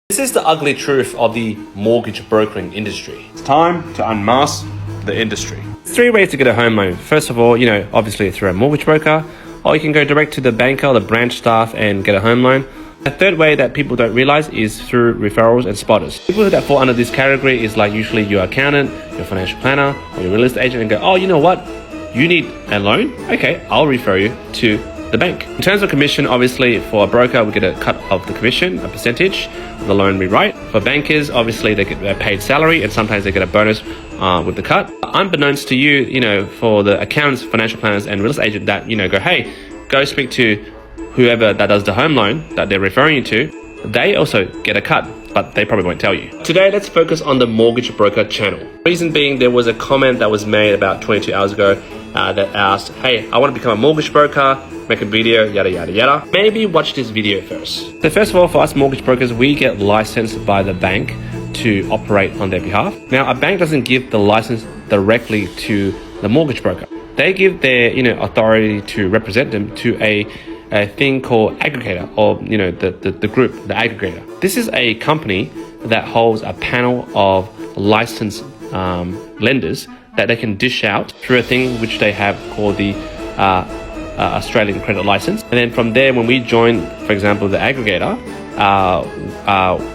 This is the ugly truth of the mortgage brokering industry. It's time to unmask the industry. There's 3 ways to get a home loan. First of all, obviously through a mortgage broker, or you can go direct to the banker or the branch staff and get a home loan. A third way that people don't realize is through referrals and spotters. People that fall under this category is like usually your accountant, your financial planner, or your real estate agent and go, oh, you know what? You need a loan? Okay, I'll refer you to the bank. In terms of commission, obviously for a broker, we get a cut of the commission, a percentage of the loan we write. For bankers, obviously they get a paid salary and sometimes they get a bonus with the cut. Unbeknownst to you, for the accountants, financial planners and real estate agent that, go, hey, go speak to whoever that does the home loan that they're referring you to, they also get a cut, but they probably won't tell you. Today, let's focus on the mortgage broker channel. Reason being, there was a comment that was made about 22 hours ago that asked, hey, I want to become a mortgage broker, make a video, yada, yada, yada. Maybe watch this video first. So first of all, for us mortgage brokers, we get licensed by the bank to operate on their behalf. Now, a bank doesn't give the license directly to the mortgage broker. They give their, authority to represent them to a thing called aggregator, or the group, the aggregator. This is a company that holds a panel of licensed lenders that they can dish out through a thing which they have called the Australian credit license. And then from there, when we join, for example, the aggregator,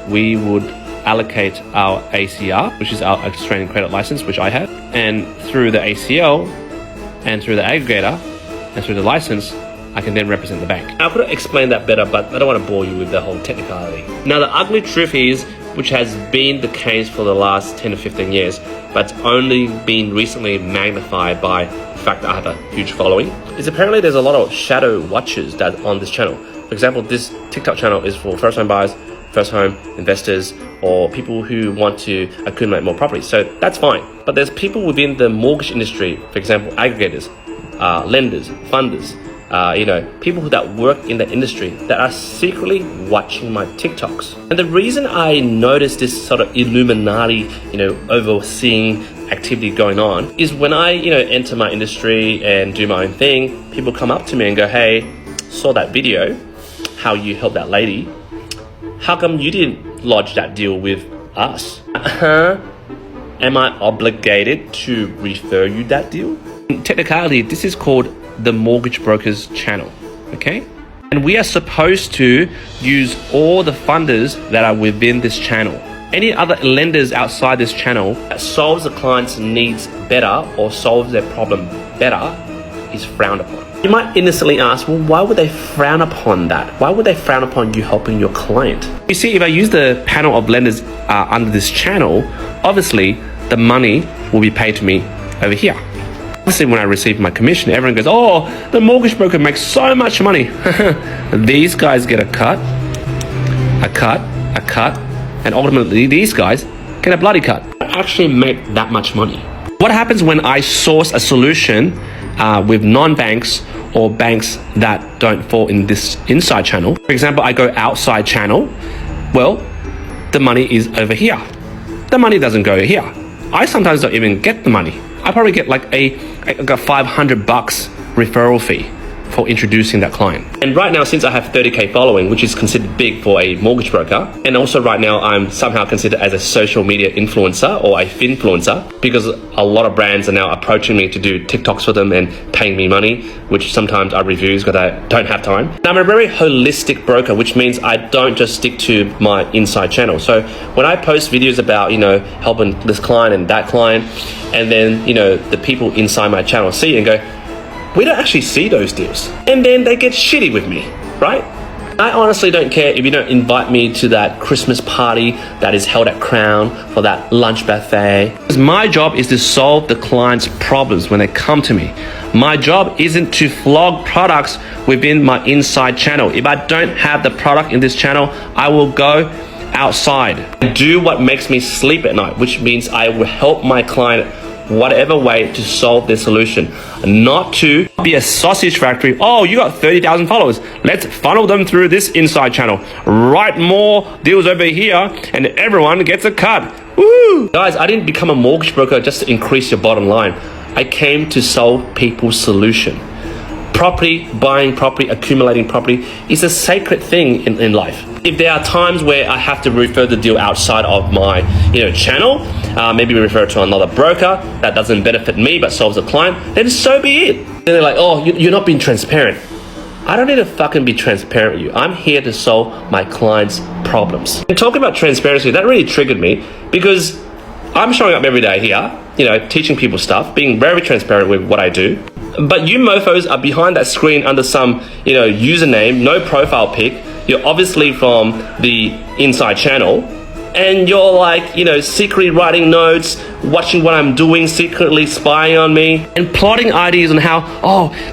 we would allocate our ACR, which is our Australian credit license, which I have, and through the ACL and through the aggregator and through the license, I can then represent the bank. I could have explained that better, but I don't want to bore you with the whole technicality. Now, the ugly truth is, which has been the case for the last 10 to 15 years, but it's only been recently magnified by the fact that I have a huge following, is apparently there's a lot of shadow watchers that on this channel. For example, this TikTok channel is for first home buyers, first home investors, or people who want to accumulate more property. So that's fine. But there's people within the mortgage industry, for example, aggregators, lenders, funders, people that work in the industry that are secretly watching my TikToks. And the reason I notice this sort of Illuminati, overseeing activity going on is when I, enter my industry and do my own thing, people come up to me and go, hey, saw that video, how you helped that lady. How come you didn't lodge that deal with us? Am I obligated to refer you that deal? In technicality, this is called the mortgage brokers channel, okay? And we are supposed to use all the funders that are within this channel. Any other lenders outside this channel that solves the client's needs better or solves their problem better is frowned upon. You might innocently ask, well, why would they frown upon that? Why would they frown upon you helping your client? You see, if I use the panel of lenders under this channel, obviously the money will be paid to me over here. Obviously, when I receive my commission, everyone goes, oh, the mortgage broker makes so much money. These guys get a cut, and ultimately these guys get a bloody cut. I actually make that much money. What happens when I source a solution with non-banks or banks that don't fall in this inside channel? For example, I go outside channel. Well, the money is over here. The money doesn't go here. I sometimes don't even get the money. I probably get like a $500 referral fee for introducing that client. And right now, since I have 30K following, which is considered big for a mortgage broker, and also right now I'm somehow considered as a social media influencer or a finfluencer, because a lot of brands are now approaching me to do TikToks for them and paying me money, which sometimes are reviews because I don't have time. And I'm a very holistic broker, which means I don't just stick to my inside channel. So when I post videos about, helping this client and that client, and then, the people inside my channel see and go, we don't actually see those deals. And then they get shitty with me, right? I honestly don't care if you don't invite me to that Christmas party that is held at Crown for that lunch buffet. Because my job is to solve the client's problems when they come to me. My job isn't to flog products within my inside channel. If I don't have the product in this channel, I will go outside and do what makes me sleep at night, which means I will help my client whatever way to solve their solution, not to be a sausage factory. Oh, you got 30,000 followers. Let's funnel them through this inside channel. Write more deals over here and everyone gets a cut. Woo! Guys, I didn't become a mortgage broker just to increase your bottom line. I came to solve people's solution. property, buying property, accumulating property is a sacred thing in life. If there are times where I have to refer the deal outside of my channel, maybe refer it to another broker that doesn't benefit me but solves the client, then so be it. Then they're like, oh, you're not being transparent. I don't need to fucking be transparent with you. I'm here to solve my clients' problems. And talking about transparency, that really triggered me because I'm showing up every day here, teaching people stuff, being very transparent with what I do. But you mofos are behind that screen under some, username, no profile pic. You're obviously from the inside channel. And you're like, secretly writing notes, watching what I'm doing, secretly spying on me, and plotting ideas on how,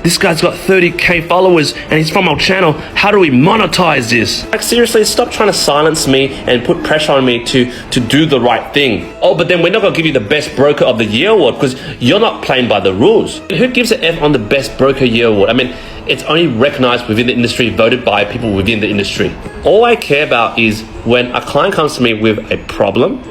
this guy's got 30k followers and he's from our channel. How do we monetize this? Like, seriously, stop trying to silence me and put pressure on me to do the right thing. Oh, but then we're not going to give you the Best Broker of the Year award because you're not playing by the rules. Who gives an F on the Best Broker Year award? I mean, it's only recognized within the industry, voted by people within the industry. All I care about is when a client comes to me with a problem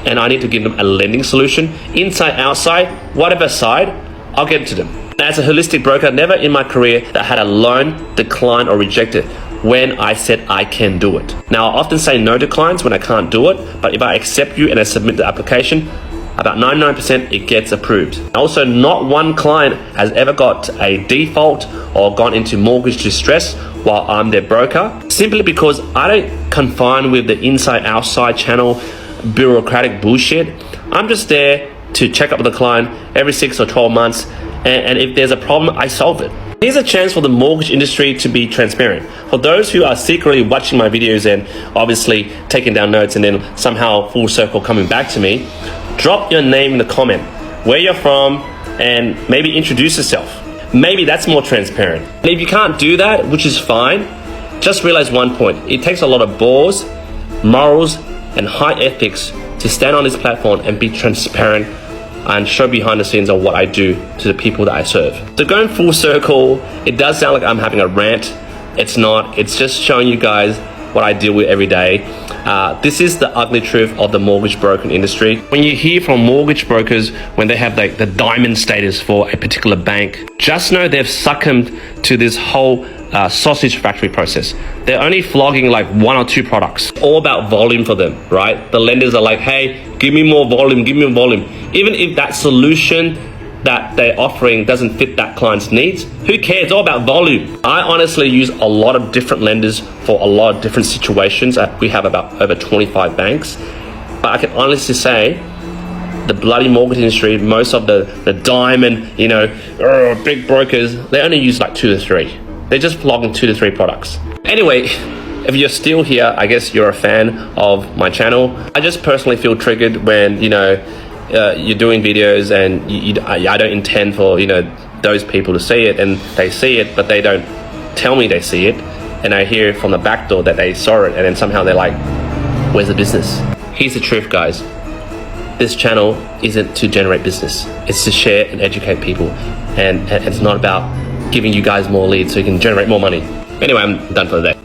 and I need to give them a lending solution, inside, outside, whatever side, I'll get it to them. As a holistic broker, never in my career that had a loan declined or rejected when I said I can do it. Now, I often say no to clients when I can't do it, but if I accept you and I submit the application, about 99% it gets approved. Also, not one client has ever got a default or gone into mortgage distress while I'm their broker, simply because I don't confine with the inside-outside channel bureaucratic bullshit. I'm just there to check up with the client every 6 or 12 months, and if there's a problem, I solve it. Here's a chance for the mortgage industry to be transparent. For those who are secretly watching my videos and obviously taking down notes and then somehow full circle coming back to me, drop your name in the comment, where you're from, and maybe introduce yourself. Maybe that's more transparent. And if you can't do that, which is fine, just realize one point. It takes a lot of balls, morals, and high ethics to stand on this platform and be transparent and show behind the scenes of what I do to the people that I serve. So going full circle, it does sound like I'm having a rant. It's not. It's just showing you guys what I deal with every day. This is the ugly truth of the mortgage broking industry. When you hear from mortgage brokers when they have the diamond status for a particular bank, just know they've succumbed to this whole sausage factory process. They're only flogging like 1 or 2 products. All about volume for them, right? The lenders are like, hey, give me more volume, give me more volume. Even if that solution that they're offering doesn't fit that client's needs, who cares? It's all about volume. I honestly use a lot of different lenders for a lot of different situations. We have about over 25 banks. But I can honestly say the bloody mortgage industry, most of the diamond, big brokers, they only use like 2 to 3. They're just flogging 2 to 3 products. Anyway, if you're still here, I guess you're a fan of my channel. I just personally feel triggered when, you're doing videos and I don't intend for those people to see it, and they see it but they don't tell me they see it, and I hear from the back door that they saw it, and then somehow they're like, where's the business? Here's the truth, guys. This channel isn't to generate business. It's to share and educate people, and it's not about giving you guys more leads so you can generate more money. Anyway, I'm done for the day.